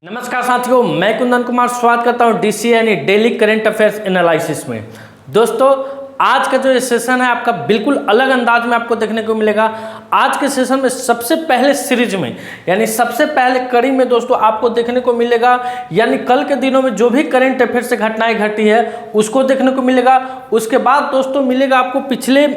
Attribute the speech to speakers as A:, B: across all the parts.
A: नमस्कार साथियों, मैं कुंदन कुमार स्वागत करता हूं डीसी यानी डेली करंट अफेयर्स एनालिसिस में। दोस्तों, आज का जो सेशन है आपका बिल्कुल अलग अंदाज में आपको देखने को मिलेगा। आज के सेशन में सबसे पहले सीरीज में यानी सबसे पहले कड़ी में दोस्तों आपको देखने को मिलेगा, यानी कल के दिनों में जो भी करंट अफेयर से घटनाएं घटी है उसको देखने को मिलेगा। उसके बाद दोस्तों मिलेगा आपको पिछले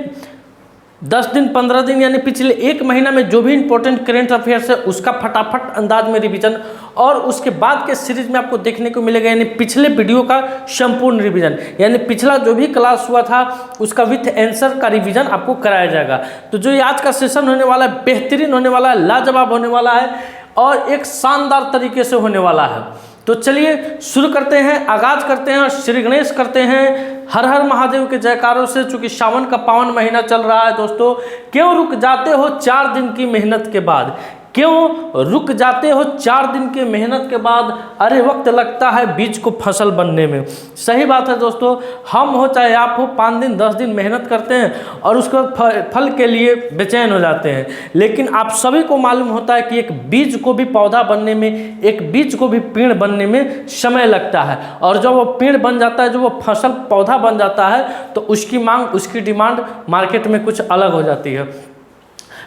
A: 10 दिन 15 दिन यानी पिछले एक महीना में जो भी इंपॉर्टेंट करंट अफेयर्स है उसका फटाफट अंदाज में रिवीजन, और उसके बाद के सीरीज में आपको देखने को मिलेगा यानी पिछले वीडियो का संपूर्ण रिवीजन, यानी पिछला जो भी क्लास हुआ था उसका विथ आंसर का रिवीजन आपको कराया जाएगा। तो जो ये आज का सेशन होने वाला है बेहतरीन होने वाला है, लाजवाब होने वाला है और एक शानदार तरीके से होने वाला है। तो चलिए शुरू करते हैं, आगाज करते हैं और श्री गणेश करते हैं हर हर महादेव के जयकारों से। चूंकि सावन का पावन महीना चल रहा है दोस्तों, क्यों रुक जाते हो 4 दिन की मेहनत के बाद, क्यों रुक जाते हो 4 दिन की मेहनत के बाद, अरे वक्त लगता है बीज को फसल बनने में। सही बात है दोस्तों, हम हो चाहे आप हो 5 दिन 10 दिन मेहनत करते हैं और उसके बाद फल के लिए बेचैन हो जाते हैं, लेकिन आप सभी को मालूम होता है कि एक बीज को भी पौधा बनने में, एक बीज को भी पेड़ बनने में समय लगता है, और जब वो पेड़ बन जाता है, जब वो फसल पौधा बन जाता है तो उसकी मांग, उसकी डिमांड मार्केट में कुछ अलग हो जाती है।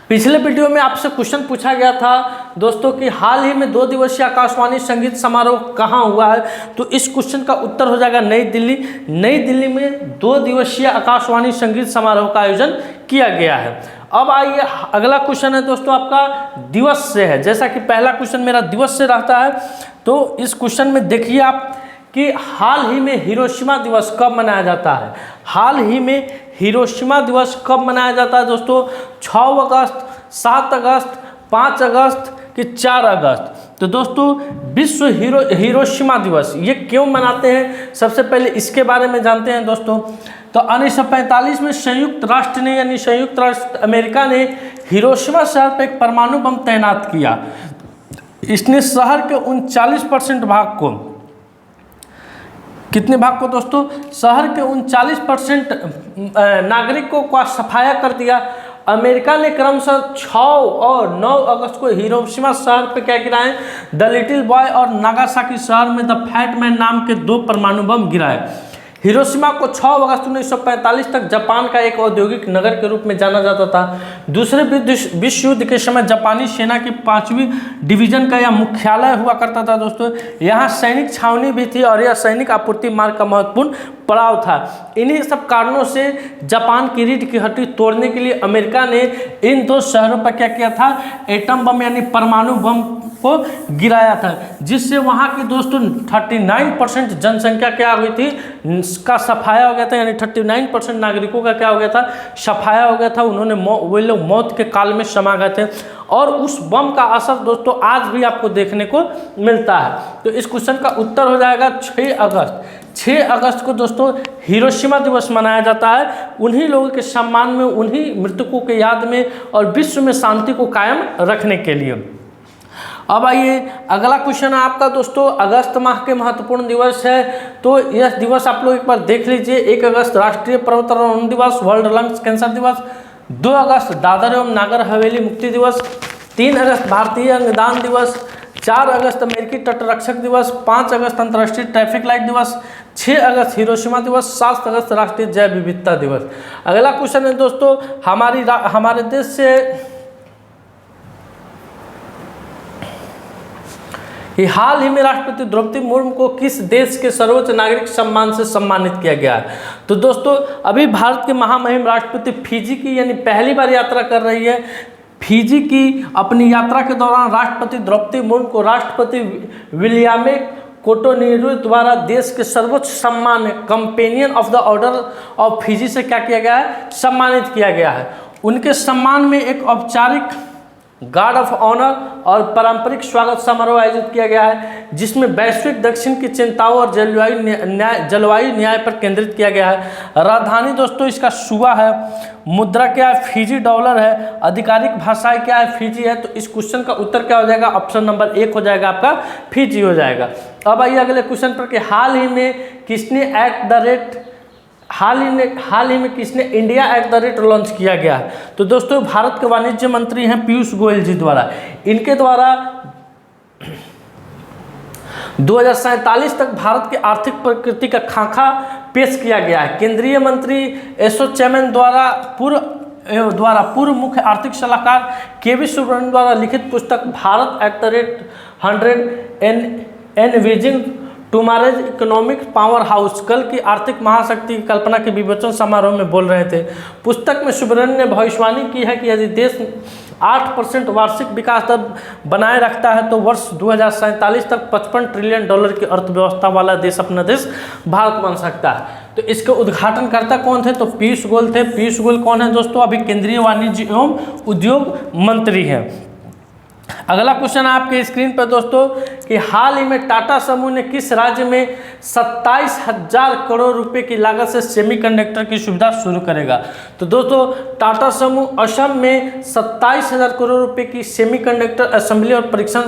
A: पिछले वीडियो में आपसे क्वेश्चन पूछा गया था दोस्तों कि हाल ही में 2 दिवसीय आकाशवाणी संगीत समारोह कहाँ हुआ है, तो इस क्वेश्चन का उत्तर हो जाएगा नई दिल्ली। नई दिल्ली में 2 दिवसीय आकाशवाणी संगीत समारोह का आयोजन किया गया है। अब आइए अगला क्वेश्चन है दोस्तों आपका दिवस से है। जैसा कि पहला क्वेश्चन मेरा दिवस से रहता है, तो इस क्वेश्चन में देखिए आप कि हाल ही में हिरोशिमा दिवस कब मनाया जाता है। हाल ही में हिरोशिमा दिवस कब मनाया जाता है दोस्तों? 6 अगस्त, 7 अगस्त, 5 अगस्त कि 4 अगस्त। तो दोस्तों विश्व हिरोशिमा दिवस ये क्यों मनाते हैं, सबसे पहले इसके बारे में जानते हैं दोस्तों। तो 1945 में संयुक्त राष्ट्र ने यानी संयुक्त राष्ट्र अमेरिका ने हिरोशिमा शहर पर एक परमाणु बम तैनात किया। इसने शहर के 39% भाग को, कितने भाग को दोस्तों? शहर के 39% नागरिकों का सफाया कर दिया। अमेरिका ने क्रमशः 6 और 9 अगस्त को हिरोशिमा शहर पे क्या गिराए? द लिटिल बॉय और नागासाकी शहर में द फैट मैन नाम के 2 परमाणु बम गिराए। हिरोशिमा को 6 अगस्त 1945 तक जापान का एक औद्योगिक नगर के रूप में जाना जाता था। दूसरे विश्व युद्ध के समय जापानी सेना की 5वीं डिवीजन का यह मुख्यालय हुआ करता था दोस्तों। यहाँ सैनिक छावनी भी थी और यह सैनिक आपूर्ति मार्ग का महत्वपूर्ण पड़ाव था। इन्हीं सब कारणों से जापान की रीढ़ की हड्डी तोड़ने के लिए अमेरिका ने इन 2 शहरों पर क्या किया था? एटम बम यानी परमाणु बम को गिराया था, जिससे वहाँ की दोस्तों 39% जनसंख्या क्या हुई थी? का सफाया हो गया था, यानी 39% नागरिकों का क्या हो गया था? सफाया हो गया था। उन्होंने वे लोग मौत के काल में समा गए थे, और उस बम का असर दोस्तों आज भी आपको देखने को मिलता है। तो इस क्वेश्चन का उत्तर हो जाएगा 6 अगस्त। 6 अगस्त को दोस्तों हिरोशिमा दिवस मनाया जाता है, उन्हीं लोगों के सम्मान में, उन्हीं मृतकों के याद में और विश्व में शांति को कायम रखने के लिए। अब आइए अगला क्वेश्चन है आपका दोस्तों, अगस्त माह के महत्वपूर्ण दिवस है, तो यह दिवस आप लोग एक बार देख लीजिए। 1 अगस्त राष्ट्रीय पर्वतारोहण दिवस, वर्ल्ड लंग्स कैंसर दिवस। 2 अगस्त दादर एवं नागर हवेली मुक्ति दिवस। 3 अगस्त भारतीय अंगदान दिवस। 4 अगस्त अमेरिकी तटरक्षक दिवस। 5 अगस्त अंतर्राष्ट्रीय ट्रैफिक लाइट दिवस। 6 अगस्त हिरोशिमा दिवस। 7 अगस्त राष्ट्रीय जैव विविधता दिवस। अगला क्वेश्चन है दोस्तों हमारे देश से कि हाल ही में राष्ट्रपति द्रौपदी मुर्मू को किस देश के सर्वोच्च नागरिक सम्मान से सम्मानित किया गया है? तो दोस्तों अभी भारत के महामहिम राष्ट्रपति फिजी की यानी पहली बार यात्रा कर रही है। फिजी की अपनी यात्रा के दौरान राष्ट्रपति द्रौपदी मुर्मू को राष्ट्रपति विलियम कोटोनेरू द्वारा देश के सर्वोच्च सम्मान companion of the order of Fiji से क्या किया गया है? सम्मानित किया गया है। उनके सम्मान में एक औपचारिक गार्ड ऑफ ऑनर और पारंपरिक स्वागत समारोह आयोजित किया गया है, जिसमें वैश्विक दक्षिण की चिंताओं और जलवायु न्याय पर केंद्रित किया गया है। राजधानी दोस्तों इसका सूबा है। मुद्रा क्या है? फिजी डॉलर है। आधिकारिक भाषाएं क्या है? फिजी है। तो इस क्वेश्चन का उत्तर क्या हो जाएगा? ऑप्शन नंबर 1 हो जाएगा आपका, फिजी हो जाएगा। अब आइए अगले क्वेश्चन पर कि हाल ही में किसने India at the rate launch किया गया है? तो दोस्तों भारत के वाणिज्य मंत्री हैं पीयूष गोयल जी द्वारा। इनके द्वारा 2047 तक भारत की आर्थिक प्रगति का खाका पेश किया गया है। केंद्रीय मंत्री एसोचैमन द्वारा पूर्व मुख्य आर्थिक सलाहकार केवी सुब्रमण्यम द्वारा लिखित पुस्तक Bharat @100 envisioning tomorrow's economic powerhouse कल की आर्थिक महाशक्ति की कल्पना के विमोचन समारोह में बोल रहे थे। पुस्तक में सुब्रमण्यम ने भविष्यवाणी की है कि यदि देश 8% वार्षिक विकास दर बनाए रखता है तो वर्ष 2047 तक $55 ट्रिलियन की अर्थव्यवस्था वाला देश अपना देश भारत बन सकता है। तो इसके उद्घाटनकर्ता कौन थे? तो पीयूष गोयल थे। पीयूष गोयल कौन है दोस्तों? अभी केंद्रीय वाणिज्य एवं उद्योग मंत्री हैं। अगला क्वेश्चन आपके स्क्रीन पर दोस्तों कि हाल ही में टाटा समूह ने किस राज्य में 27,000 करोड़ रुपए की लागत से सेमीकंडक्टर की सुविधा शुरू करेगा? तो दोस्तों टाटा समूह असम में 27,000 करोड़ रुपए की सेमीकंडक्टर असेंबली और परीक्षण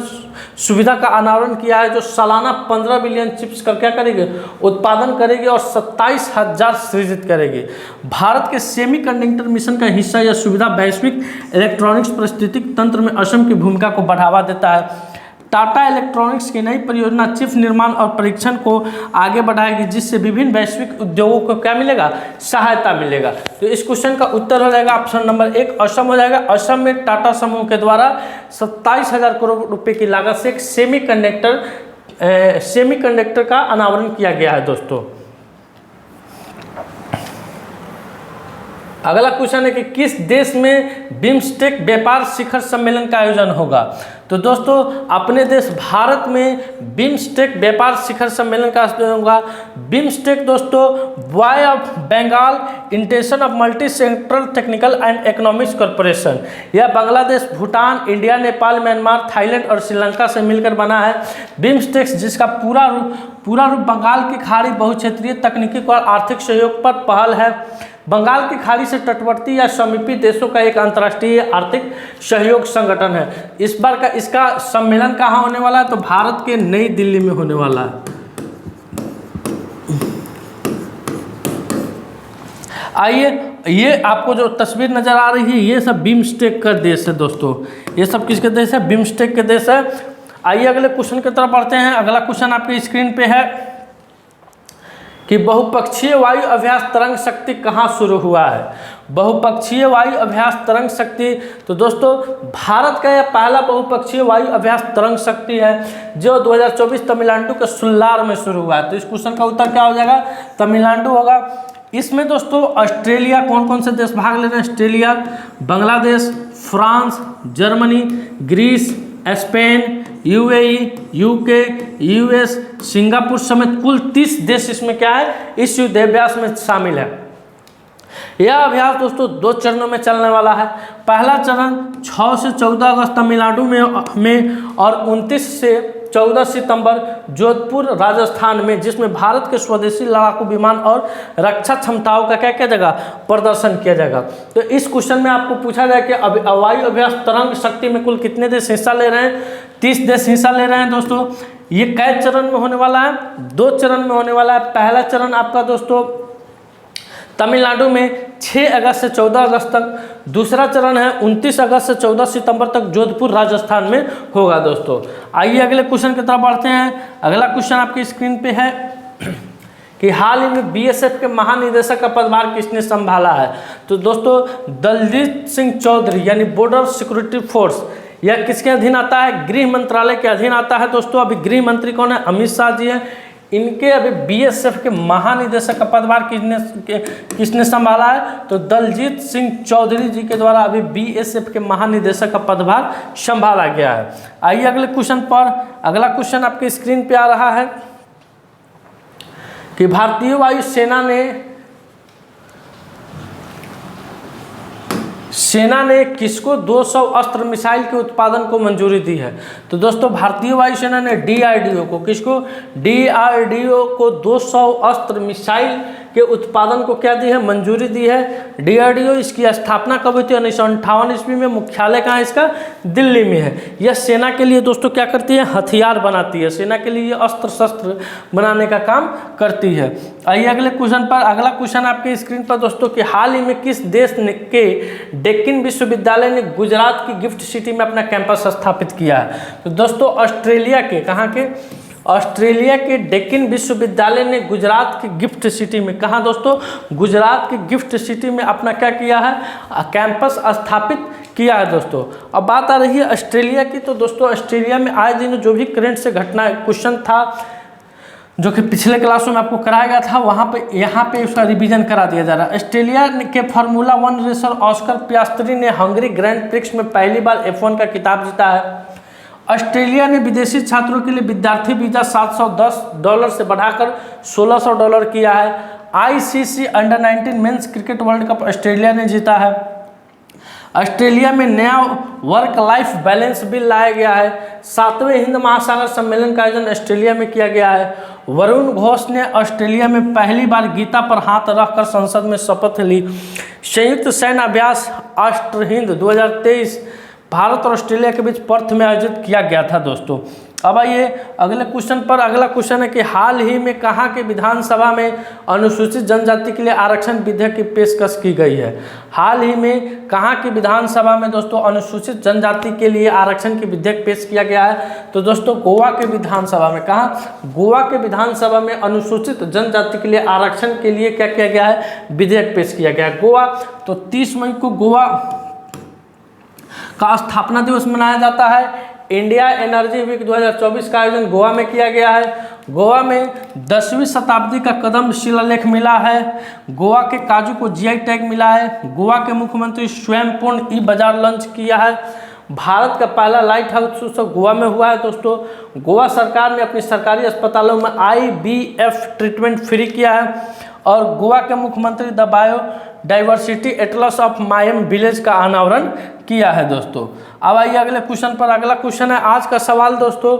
A: सुविधा का अनावरण किया है, जो सालाना 15 बिलियन चिप्स का क्या करेगी? उत्पादन करेगी और 27,000 सृजित करेगी। भारत के सेमीकंडक्टर मिशन का हिस्सा यह सुविधा वैश्विक इलेक्ट्रॉनिक्स पारिस्थितिकी तंत्र में असम की भूमिका को बढ़ावा देता है। टाटा इलेक्ट्रॉनिक्स की नई परियोजना चिप निर्माण और परीक्षण को आगे बढ़ाएगी, जिससे विभिन्न वैश्विक उद्योगों को क्या मिलेगा? सहायता मिलेगा। तो इस क्वेश्चन का उत्तर हो जाएगा ऑप्शन नंबर 1 असम हो जाएगा। असम में टाटा समूह के द्वारा 27,000 करोड़ रुपए की लागत से एक सेमीकंडक्टर का अनावरण किया गया है दोस्तों। अगला क्वेश्चन है कि किस देश में बिम्स्टेक व्यापार शिखर सम्मेलन का आयोजन होगा? तो दोस्तों अपने देश भारत में बिम्स्टेक व्यापार शिखर सम्मेलन का आयोजन होगा। बिम्स्टेक दोस्तों bay of Bengal intention of multi sectoral technical and economics corporation, यह Bangladesh, Bhutan, India, Nepal, Myanmar, Thailand और श्रीलंका से मिलकर बना है। बिम्स्टेक जिसका पूरा रूप बंगाल की खाड़ी बहुक्षेत्रीय तकनीकी और आर्थिक सहयोग पर पहल है। बंगाल की खाड़ी से तटवर्ती या समीपी देशों का एक अंतर्राष्ट्रीय आर्थिक सहयोग संगठन है। इस बार का इसका सम्मेलन कहाँ होने वाला है? तो भारत के नई दिल्ली में होने वाला है। आइए, ये आपको जो तस्वीर नजर आ रही है ये सब बिम्स्टेक का देश है दोस्तों। ये सब किसके देश है? बिम्स्टेक के देश है। आइए अगले क्वेश्चन की तरफ बढ़ते हैं। अगला क्वेश्चन आपकी स्क्रीन पे है कि बहुपक्षीय वायु अभ्यास तरंग शक्ति कहाँ शुरू हुआ है? बहुपक्षीय वायु अभ्यास तरंग शक्ति, तो दोस्तों भारत का यह पहला बहुपक्षीय वायु अभ्यास तरंग शक्ति है, जो 2024 तमिलनाडु के सुल्लार में शुरू हुआ है। तो इस क्वेश्चन का उत्तर क्या हो जाएगा? तमिलनाडु होगा। इसमें दोस्तों ऑस्ट्रेलिया, कौन कौन से देश भाग ले रहे हैं? Australia, Bangladesh, France, Germany, Greece, Spain, UAE, UK, US, Singapore समेत कुल 30 देश इसमें क्या है? इस युद्धाभ्यास में शामिल है। यह अभ्यास दोस्तों 2 चरणों में चलने वाला है। पहला चरण 6 से 14 अगस्त तमिलनाडु में और 29 से 14 सितंबर जोधपुर राजस्थान में, जिसमें भारत के स्वदेशी लड़ाकू विमान और रक्षा क्षमताओं का क्या किया जाएगा? प्रदर्शन किया जाएगा। तो इस क्वेश्चन में आपको पूछा जाए कि वायु अभ्यास तरंग शक्ति में कुल कितने देश हिस्सा ले रहे हैं? 30 देश हिस्सा ले रहे हैं दोस्तों। ये कै चरण में होने वाला है? 2 चरण में होने वाला है। पहला चरण आपका दोस्तों तमिलनाडु में 6 अगस्त से 14 अगस्त तक, दूसरा चरण है 29 अगस्त से 14 सितंबर तक जोधपुर राजस्थान में होगा दोस्तों। आइए अगले क्वेश्चन की तरफ बढ़ते हैं। अगला क्वेश्चन आपकी स्क्रीन पे है कि हाल ही में बीएसएफ के महानिदेशक का पदभार किसने संभाला है? तो दोस्तों दलजीत सिंह चौधरी, यानी बॉर्डर सिक्योरिटी फोर्स, यह किसके अधीन आता है? गृह मंत्रालय के अधीन आता है दोस्तों। अभी गृह मंत्री कौन है? अमित शाह जी हैं। इनके अभी बीएसएफ के महानिदेशक का पदभार किसने संभाला है? तो दलजीत सिंह चौधरी जी के द्वारा अभी बीएसएफ के महानिदेशक का पदभार संभाला गया है। आइए अगले क्वेश्चन पर। अगला क्वेश्चन आपके स्क्रीन पे आ रहा है कि भारतीय वायु सेना ने किसको 200 अस्त्र मिसाइल के उत्पादन को मंजूरी दी है? तो दोस्तों भारतीय वायुसेना ने डीआरडीओ को, किसको? डीआरडीओ को 200 अस्त्र मिसाइल के उत्पादन को क्या दी है? मंजूरी दी है। डीआरडीओ, इसकी स्थापना कब हुई थी? 1958 ईस्वी में। मुख्यालय कहाँ है इसका? दिल्ली में है। यह सेना के लिए दोस्तों क्या करती है? हथियार बनाती है। सेना के लिए अस्त्र शस्त्र बनाने का काम करती है। आइए अगले क्वेश्चन पर। अगला क्वेश्चन आपके स्क्रीन पर दोस्तों कि हाल ही में किस देश के डेक्कन विश्वविद्यालय ने गुजरात की गिफ्ट सिटी में अपना कैंपस स्थापित किया है? तो दोस्तों ऑस्ट्रेलिया के, कहाँ के? ऑस्ट्रेलिया के डेक्कन विश्वविद्यालय ने गुजरात की गिफ्ट सिटी में, कहाँ दोस्तों, गुजरात की गिफ्ट सिटी में अपना क्या किया है, कैंपस स्थापित किया है दोस्तों। अब बात आ रही है ऑस्ट्रेलिया की, तो दोस्तों ऑस्ट्रेलिया में आए दिन जो भी करंट से घटना क्वेश्चन था जो कि पिछले क्लासों में आपको कराया गया था, वहाँ पे यहाँ पे उसका रिवीजन करा दिया जा रहा है। ऑस्ट्रेलिया के फार्मूला 1 रेसर ऑस्कर पियास्त्री ने हंगरी ग्रैंड प्रिक्स में पहली बार F1 का खिताब जीता है। ऑस्ट्रेलिया ने विदेशी छात्रों के लिए विद्यार्थी वीज़ा $710 से बढ़ाकर $1600 किया है। ICC under 19 men's cricket world cup Australia ने जीता है। ऑस्ट्रेलिया में नया वर्क लाइफ बैलेंस बिल लाया गया है। 7वें हिंद महासागर सम्मेलन का आयोजन ऑस्ट्रेलिया में किया गया है। वरुण घोष ने ऑस्ट्रेलिया में पहली बार गीता पर हाथ रखकर संसद में शपथ ली। संयुक्त सैन्य अभ्यास ऑस्ट्र हिंद 2023 भारत और ऑस्ट्रेलिया के बीच पर्थ में आयोजित किया गया था दोस्तों। अब आइए अगले क्वेश्चन पर। अगला क्वेश्चन है कि हाल ही में कहाँ के विधानसभा में अनुसूचित जनजाति के लिए आरक्षण विधेयक की पेशकश की गई है। हाल ही में कहाँ की विधानसभा में दोस्तों अनुसूचित जनजाति के लिए आरक्षण की विधेयक पेश किया गया है, तो दोस्तों गोवा के विधानसभा में। कहाँ, गोवा के विधानसभा में अनुसूचित जनजाति के लिए आरक्षण के लिए क्या किया गया है, विधेयक पेश किया गया है गोवा। तो 30 मई को गोवा का स्थापना दिवस मनाया जाता है। इंडिया एनर्जी वीक 2024 का आयोजन गोवा में किया गया है। गोवा में 10वीं शताब्दी का कदम शिलालेख मिला है। गोवा के काजू को GI टैग मिला है। गोवा के मुख्यमंत्री स्वयंपूर्ण ई-बाजार लॉन्च किया है। भारत का पहला लाइट हाउस उत्सव गोवा में हुआ है दोस्तों। गोवा सरकार ने अपनी सरकारी अस्पतालों में IVF ट्रीटमेंट फ्री किया है। और गोवा के मुख्यमंत्री the biodiversity Atlas of मायम village का अनावरण किया है दोस्तों। अब आइए अगले क्वेश्चन पर। अगला क्वेश्चन है आज का सवाल दोस्तों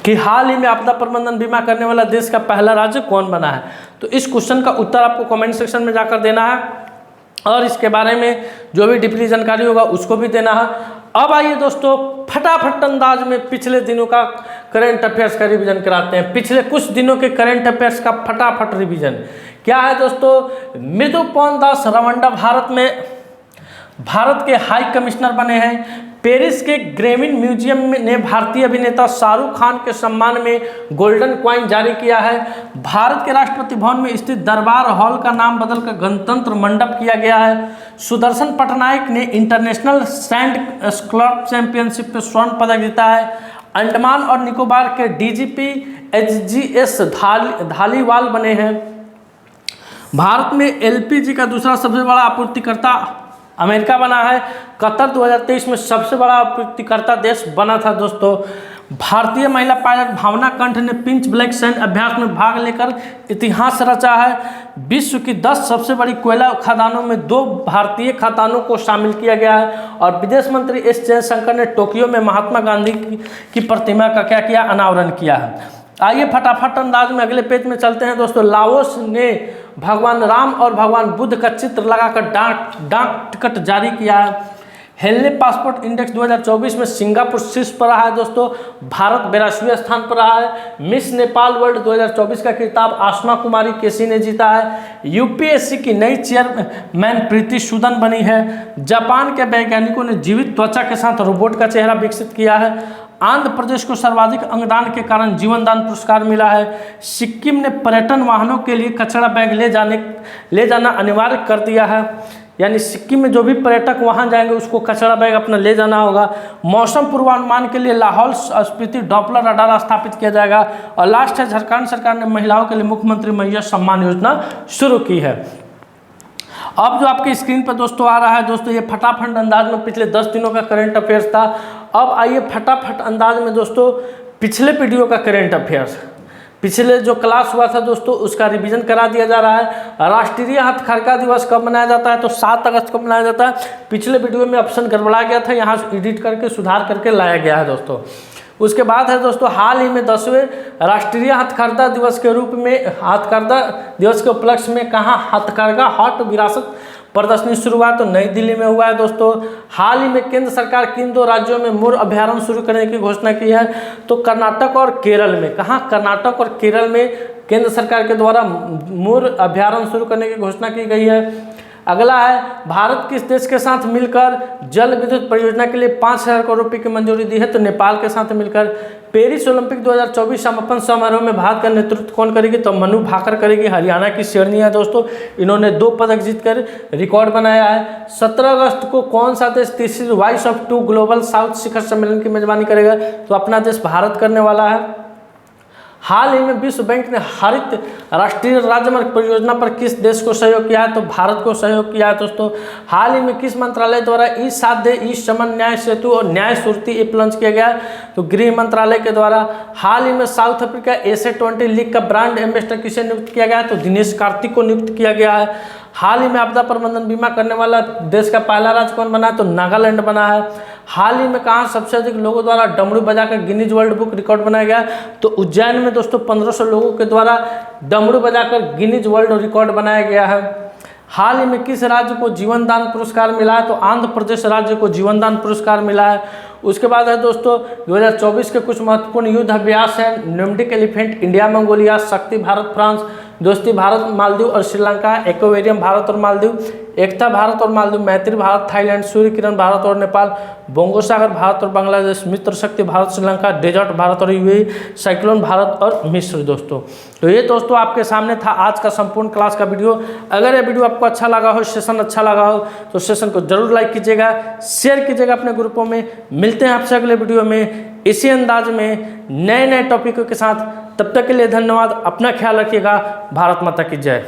A: कि हाल ही में आपदा प्रबंधन बीमा करने वाला देश का पहला राज्य कौन बना है। तो इस क्वेश्चन का उत्तर आपको कमेंट सेक्शन में जाकर देना है और इसके बारे में जो भी डीपली जानकारी होगा उसको भी देना है। अब आइए दोस्तों फटाफट अंदाज में पिछले दिनों का करंट अफेयर्स का रिवीजन कराते हैं। पिछले कुछ दिनों के करंट अफेयर्स का फटाफट रिवीजन क्या है दोस्तों। मृदुपवन दास रवंडा भारत के हाई कमिश्नर बने हैं। पेरिस के ग्रेमिन म्यूजियम ने भारतीय अभिनेता शाहरुख खान के सम्मान में गोल्डन कॉइन जारी किया है। भारत के राष्ट्रपति भवन में स्थित दरबार हॉल का नाम बदलकर गणतंत्र मंडप किया गया है। सुदर्शन पटनायक ने इंटरनेशनल सैंड स्क्लॉप चैंपियनशिप में स्वर्ण पदक जीता है। अंडमान और निकोबार के DGP HGS धालीवाल बने हैं। भारत में LPG का दूसरा सबसे बड़ा आपूर्तिकर्ता अमेरिका बना है। कतर 2023 में सबसे बड़ा आपूर्तिकर्ता देश बना था दोस्तों। भारतीय महिला पायलट भावना कंठ ने पिंच ब्लैक सैंड अभ्यास में भाग लेकर इतिहास रचा है। विश्व की 10 सबसे बड़ी कोयला खदानों में 2 भारतीय खदानों को शामिल किया गया है। और विदेश मंत्री S जयशंकर ने टोक्यो में महात्मा गांधी की प्रतिमा का क्या किया, अनावरण किया है। आइए फटाफट अंदाज में अगले पेज में चलते हैं दोस्तों। लाओस ने भगवान राम और भगवान बुद्ध का चित्र लगाकर डाक टिकट जारी किया है। हेनले पासपोर्ट इंडेक्स 2024 में सिंगापुर शीर्ष पर रहा है दोस्तों। भारत 82वें स्थान पर रहा है। मिस नेपाल वर्ल्ड 2024 का खिताब आसमा कुमारी केसी ने जीता है। UPSC की नई चेयरमैन प्रीति सूदन बनी है। जापान के वैज्ञानिकों ने जीवित त्वचा के साथ रोबोट का चेहरा विकसित किया है। आंध्र प्रदेश को सर्वाधिक अंगदान के कारण जीवन दान पुरस्कार मिला है। सिक्किम ने पर्यटन वाहनों के लिए कचरा बैग ले जाना अनिवार्य कर दिया है। यानी सिक्किम में जो भी पर्यटक वहां जाएंगे उसको कचरा बैग अपना ले जाना होगा। मौसम पूर्वानुमान के लिए लाहौल स्पीति डॉपलर रडार स्थापित किया जाएगा। और लास्ट है, झारखंड सरकार ने महिलाओं के लिए मुख्यमंत्री मैया सम्मान योजना शुरू की है। अब जो आपकी स्क्रीन पर दोस्तों आ रहा है दोस्तों, ये फटाफट अंदाज में पिछले 10 दिनों का करंट अफेयर्स था। अब आइए फटाफट अंदाज में दोस्तों पिछले वीडियो का करंट अफेयर्स, पिछले जो क्लास हुआ था दोस्तों उसका रिवीजन करा दिया जा रहा है। राष्ट्रीय हथकरघा दिवस कब मनाया जाता है, तो 7 अगस्त को मनाया जाता है। पिछले वीडियो में ऑप्शन गड़बड़ा गया था, यहाँ एडिट करके सुधार करके लाया गया है दोस्तों। उसके बाद है दोस्तों हाल ही में 10वें राष्ट्रीय हथकरघा दिवस के रूप में हथकरघा दिवस के उपलक्ष्य में कहाँ हथकरघा हॉट विरासत प्रदर्शनी शुरू हुआ, तो नई दिल्ली में हुआ है दोस्तों। हाल ही में केंद्र सरकार किन 2 राज्यों में मोर अभ्यारण्य शुरू करने की घोषणा की है, तो कर्नाटक और केरल में। कहाँ, कर्नाटक और केरल में केंद्र सरकार के द्वारा मोर अभ्यारण्य शुरू करने की घोषणा की गई है। अगला है, भारत किस देश के साथ मिलकर जल विद्युत परियोजना के लिए 5,000 करोड़ रुपये की मंजूरी दी है? तो नेपाल के साथ मिलकर। पेरिस ओलंपिक 2024 समापन समारोह में भारत का नेतृत्व कौन करेगी? तो मनु भाकर करेगी, हरियाणा की शेरनी है दोस्तों। इन्होंने 2 पदक जीतकर रिकॉर्ड बनाया है। 17 अगस्त को कौन सा देश तीसरी वॉइस ऑफ 2 ग्लोबल साउथ शिखर सम्मेलन की मेजबानी करेगा? तो अपना देश भारत करने वाला है। हाल ही में विश्व बैंक ने हरित राष्ट्रीय राजमार्ग परियोजना पर किस देश को सहयोग किया है? तो भारत को सहयोग किया है दोस्तों। हाल ही में किस मंत्रालय द्वारा ई साध्य, ई समन, न्याय सेतु और न्याय सुरती ऐप लॉन्च किया गया? तो गृह मंत्रालय के द्वारा। हाल ही में साउथ अफ्रीका एशिया-20 लीग का ब्रांड एम्बेसडर किसे नियुक्त किया गया? तो दिनेश कार्तिक को नियुक्त किया गया है। हाल ही में आपदा प्रबंधन बीमा करने वाला देश का पहला राज्य कौन बना है? तो नागालैंड बना है। हाल ही में कहाँ सबसे अधिक लोगों द्वारा डमरू बजाकर गिनीज वर्ल्ड बुक रिकॉर्ड बनाया गया? तो उज्जैन में दोस्तों 1500 लोगों के द्वारा डमरू बजाकर गिनीज वर्ल्ड रिकॉर्ड बनाया गया है। हाल ही में किस राज्य को जीवन दान पुरस्कार मिला है? तो आंध्र प्रदेश राज्य को जीवन दान पुरस्कार मिला है। उसके बाद है दोस्तों 2024 के कुछ महत्वपूर्ण युद्ध अभ्यास हैं। न्यूमेटिक एलिफेंट इंडिया मंगोलिया, शक्ति भारत फ्रांस, दोस्ती भारत मालदीव और श्रीलंका, एक्वेरियम भारत और मालदीव, एकता भारत और मालदीव, मैत्री भारत थाईलैंड, सूर्य किरण भारत और नेपाल, बोंगो सागर भारत और बांग्लादेश, मित्र शक्ति भारत श्रीलंका, डेजर्ट भारत और यूएई, साइक्लोन भारत और मिस्र दोस्तों। तो ये दोस्तों आपके सामने था आज का संपूर्ण क्लास का वीडियो। अगर ये वीडियो आपको अच्छा लगा हो, सेशन अच्छा लगा हो, तो सेशन को जरूर लाइक कीजिएगा, शेयर कीजिएगा अपने ग्रुपों में। मिलते हैं आपसे अगले वीडियो में इसी अंदाज में नए नए टॉपिकों के साथ। तब तक के लिए धन्यवाद। अपना ख्याल रखिएगा। भारत माता की जय।